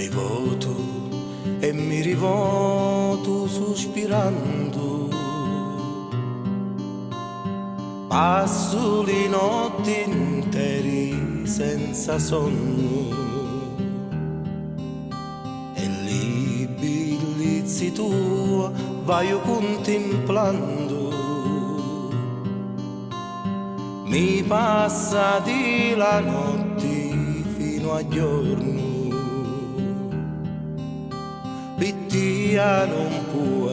Mi voto e mi rivoto sospirando. Passo le notti intere senza sonno e li bellezze tue vai contemplando. Mi passa di la notte fino a giorno, pittia non può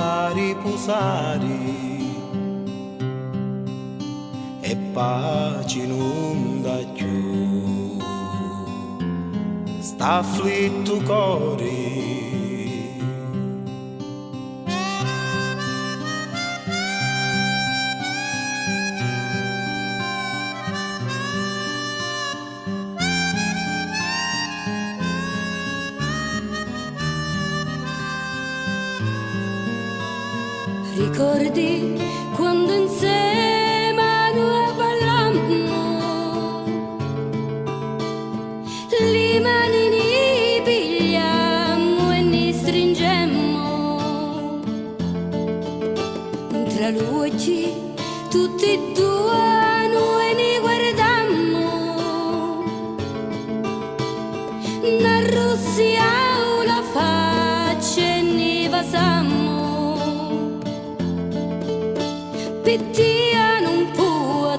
a riposare e pace non dà più, sta afflitto cuore. Ricordi quando insieme noi ballammo, le mani ne pigliammo e ne stringemmo, tra l'occhi tutti e due noi ne guardammo, n'arrossiamo la faccia e ne vasammo. Pittia non può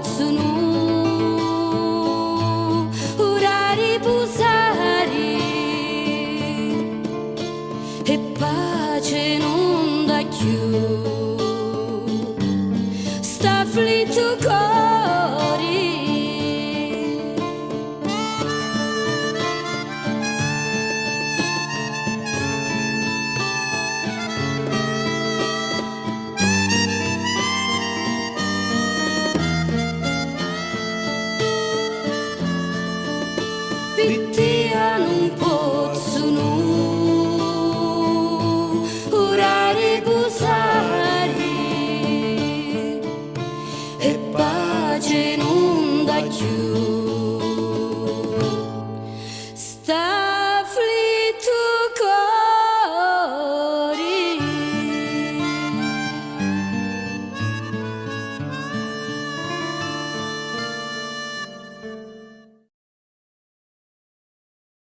ora riposare e pace non dà più, sta afflitto cuore. Pittia non possono ora riposare e pace non dà più.